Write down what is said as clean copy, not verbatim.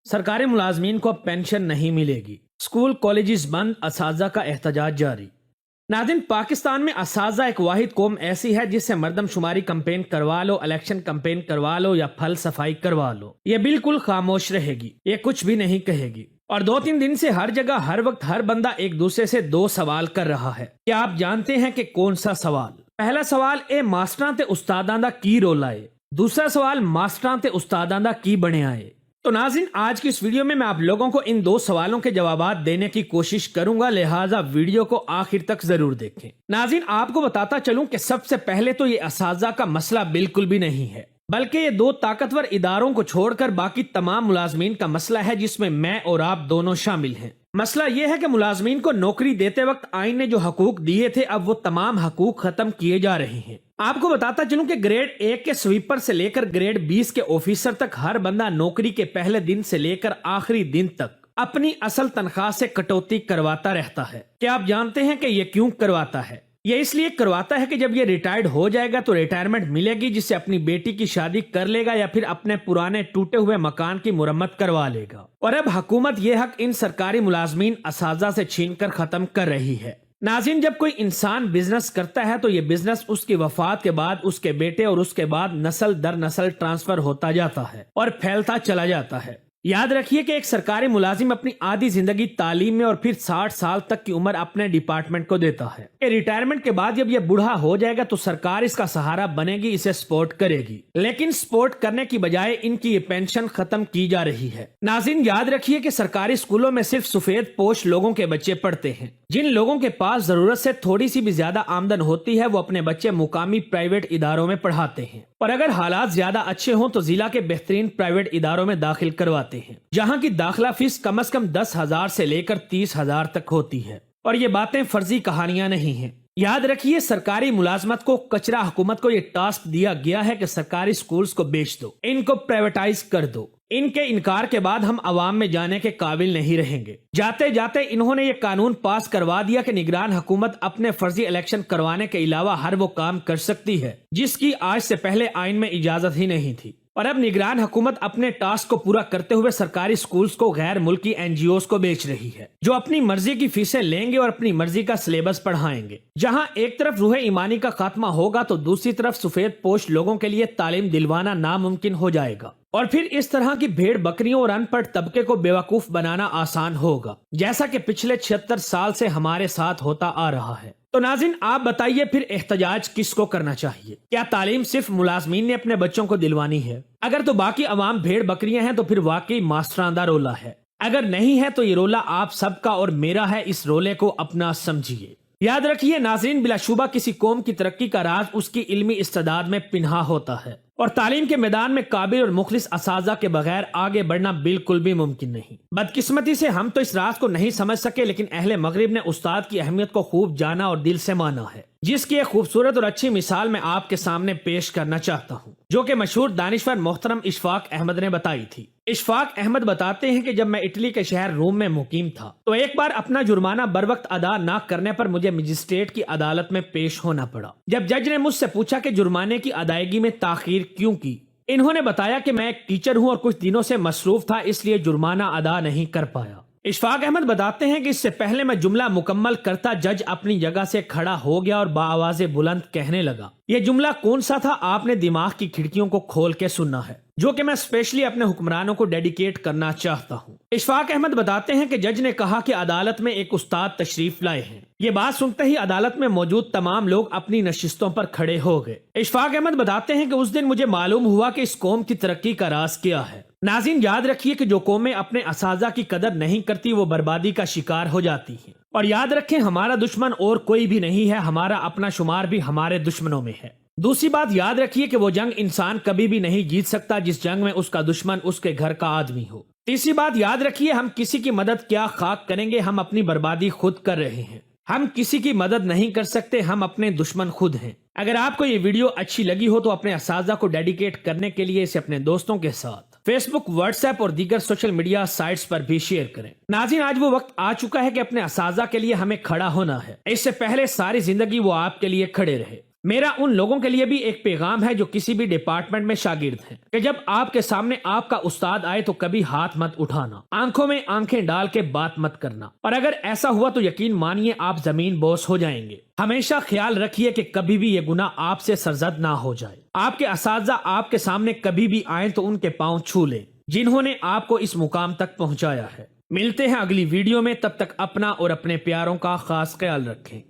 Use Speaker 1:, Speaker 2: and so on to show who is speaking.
Speaker 1: सरकारी मुलाजमीन को अब पेंशन नहीं मिलेगी। स्कूल कॉलेजेस बंद, असाजा का एहतजाज जारी। नाज़रीन, पाकिस्तान में असाजा एक वाहिद कौम ऐसी है जिससे मर्दमशुमारी कैंपेन करवा लो, इलेक्शन कैंपेन करवा लो या फल सफाई करवा लो, ये बिल्कुल खामोश रहेगी, ये कुछ भी नहीं कहेगी। और 2-3 दिन से हर जगह हर वक्त हर बंदा एक दूसरे से 2 सवाल कर रहा है। क्या आप जानते हैं कि कौन सा सवाल? पहला सवाल, ए मास्टरां ते उस्तादां दा की रोल आए। दूसरा सवाल, मास्टरां ते उस्तादां दा की बने आए। तो नाज़रीन, आज की इस वीडियो में मैं आप लोगों को इन 2 सवालों के जवाब देने की कोशिश करूंगा, लिहाजा वीडियो को आखिर तक जरूर देखें। नाज़रीन, आपको बताता चलूं कि सबसे पहले तो ये असाजा का मसला बिल्कुल भी नहीं है, बल्कि ये 2 ताकतवर इदारों को छोड़कर बाकी तमाम मुलाजमीन का मसला है, जिसमें मैं और आप दोनों शामिल हैं। मसला ये है कि मुलाजमीन को नौकरी देते वक्त आइन ने जो हकूक दिए थे, अब वो तमाम हकूक खत्म किए जा रहे हैं। आपको बताता चलूं कि ग्रेड 1 के स्वीपर से लेकर ग्रेड 20 के ऑफिसर तक हर बंदा नौकरी के पहले दिन से लेकर आखिरी दिन तक अपनी असल तनख्वाह से कटौती करवाता रहता है। क्या आप जानते हैं कि ये क्यों करवाता है? ये इसलिए करवाता है कि जब ये रिटायर्ड हो जाएगा तो रिटायरमेंट मिलेगी, जिससे अपनी बेटी की शादी कर लेगा या फिर अपने पुराने टूटे हुए मकान की मुरम्मत करवा लेगा। और अब हुकूमत ये हक इन सरकारी मुलाजमीन असाजा से छीनकर खत्म कर रही है। नाज़रीन, जब कोई इंसान बिजनेस करता है तो ये बिजनेस उसकी वफात के बाद उसके बेटे और उसके बाद नस्ल दर नस्ल ट्रांसफर होता जाता है और फैलता चला जाता है। याद रखिए कि एक सरकारी मुलाजिम अपनी आधी जिंदगी तालीम में और फिर 60 साल तक की उम्र अपने डिपार्टमेंट को देता है। रिटायरमेंट के बाद जब ये बूढ़ा हो जाएगा तो सरकार इसका सहारा बनेगी, इसे सपोर्ट करेगी, लेकिन सपोर्ट करने की बजाय इनकी ये पेंशन खत्म की जा रही है। नाज़रीन, याद रखिए कि सरकारी स्कूलों में सिर्फ सफेद पोश लोगों के बच्चे पढ़ते हैं। जिन लोगों के पास जरूरत से थोड़ी सी भी ज्यादा आमदन होती है वो अपने बच्चे मुकामी प्राइवेट इदारों में पढ़ाते हैं, और अगर हालात ज्यादा अच्छे हों तो जिला के बेहतरीन प्राइवेट इदारों में दाखिल करवाते हैं, जहां की दाखिला फीस कम से कम 10,000 से लेकर 30,000 तक होती है। और ये बातें फर्जी कहानियां नहीं हैं। याद रखिए, सरकारी मुलाजमत को कचरा हुकूमत को ये टास्क दिया गया है कि सरकारी स्कूल्स को बेच दो, इनको प्राइवेटाइज कर दो। इनके इनकार के बाद हम अवाम में जाने के काबिल नहीं रहेंगे। जाते जाते इन्होंने ये कानून पास करवा दिया कि निगरान हुकूमत अपने फर्जी इलेक्शन करवाने के अलावा हर वो काम कर सकती है जिसकी आज से पहले आइन में इजाजत ही नहीं थी। और अब निगरान हुकूमत अपने टास्क को पूरा करते हुए सरकारी स्कूल्स को गैर मुल्की NGOs को बेच रही है, जो अपनी मर्जी की फीसें लेंगे और अपनी मर्जी का सिलेबस पढ़ाएंगे। जहां एक तरफ रूह ईमानी का खात्मा होगा तो दूसरी तरफ सफेद पोश लोगों के लिए तालीम दिलवाना नामुमकिन हो जाएगा, और फिर इस तरह की भेड़ बकरियों और अनपढ़ तबके को बेवकूफ बनाना आसान होगा, जैसा कि पिछले 76 साल से हमारे साथ होता आ रहा है। तो नाज़रीन, आप बताइए फिर एहतजाज किसको करना चाहिए? क्या तालीम सिर्फ मुलाजमीन ने अपने बच्चों को दिलवानी है? अगर तो बाकी अवाम भेड़ बकरियां हैं तो फिर वाकई मास्टरांदा रोला है। अगर नहीं है तो ये रोला आप सबका और मेरा है, इस रोले को अपना समझिए। याद रखिए नाज़रीन, बिलाशुबा किसी कौम की तरक्की का राज उसकी इल्मी इस्तेदाद में पिन्हा होता है, और तालीम के मैदान में काबिल और मुखलिस असाजा के बगैर आगे बढ़ना बिल्कुल भी मुमकिन नहीं। बदकिस्मती से हम तो इस राज को नहीं समझ सके, लेकिन अहले मगरिब ने उस्ताद की अहमियत को खूब जाना और दिल से माना है, जिसकी एक खूबसूरत और अच्छी मिसाल मैं आपके सामने पेश करना चाहता हूँ, जो कि मशहूर दानिशवर मोहतरम इशफाक अहमद ने बताई थी। इशफाक अहमद बताते हैं कि जब मैं इटली के शहर रोम में मुकीम था तो एक बार अपना जुर्माना बर वक्त अदा न करने पर मुझे मजिस्ट्रेट की अदालत में पेश होना पड़ा। जब जज ने मुझसे पूछा कि जुर्माने की अदायगी में ताखीर क्यों की, इन्होंने बताया कि मैं एक टीचर हूं और कुछ दिनों से मसरूफ था, इसलिए जुर्माना अदा नहीं कर पाया। इशफाक अहमद बताते हैं कि इससे पहले मैं जुमला मुकम्मल करता जज अपनी जगह से खड़ा हो गया और बाआवाज़े बुलंद कहने लगा। ये जुमला कौन सा था? आपने दिमाग की खिड़कियों को खोल के सुनना है, जो कि मैं स्पेशली अपने हुक्मरानों को डेडिकेट करना चाहता हूँ। इशफाक अहमद बताते हैं कि जज ने कहा कि अदालत में एक उस्ताद तशरीफ लाए हैं। ये बात सुनते ही अदालत में मौजूद तमाम लोग अपनी नशिस्तों पर खड़े हो गए। इशफाक अहमद बताते हैं कि उस दिन मुझे मालूम हुआ कि इस कौम की तरक्की का राज क्या है। नाज़रीन, याद रखिए कि जो कौमें अपने असाजा की कदर नहीं करती वो बर्बादी का शिकार हो जाती हैं। और याद रखें, हमारा दुश्मन और कोई भी नहीं है, हमारा अपना शुमार भी हमारे दुश्मनों में है। दूसरी बात याद रखिए कि वो जंग इंसान कभी भी नहीं जीत सकता जिस जंग में उसका दुश्मन उसके घर का आदमी हो। तीसरी बात याद रखिए, हम किसी की मदद क्या खाक करेंगे, हम अपनी बर्बादी खुद कर रहे हैं। हम किसी की मदद नहीं कर सकते, हम अपने दुश्मन खुद हैं। अगर आपको ये वीडियो अच्छी लगी हो तो अपने असाजा को डेडिकेट करने के लिए इसे अपने दोस्तों के साथ फेसबुक, व्हाट्सएप और दीगर सोशल मीडिया साइट्स पर भी शेयर करें। नाज़रीन, आज वो वक्त आ चुका है कि अपने असाजा के लिए हमें खड़ा होना है। इससे पहले सारी जिंदगी वो आपके लिए खड़े रहे। میرا ان لوگوں کے لیے بھی ایک پیغام ہے جو کسی بھی ڈپارٹمنٹ میں شاگرد ہیں کہ جب آپ کے سامنے آپ کا استاد آئے تو کبھی ہاتھ مت اٹھانا، آنکھوں میں آنکھیں ڈال کے بات مت کرنا، اور اگر ایسا ہوا تو یقین مانیے آپ زمین بوس ہو جائیں گے۔ ہمیشہ خیال رکھیے کہ کبھی بھی یہ گناہ آپ سے سرزد نہ ہو جائے۔ آپ کے اساتذہ آپ کے سامنے کبھی بھی آئیں تو ان کے پاؤں چھو لیں جنہوں نے آپ کو اس مقام تک پہنچایا ہے۔ ملتے ہیں اگلی ویڈیو میں، تب تک اپنا اور اپنے پیاروں کا خاص خیال رکھیں۔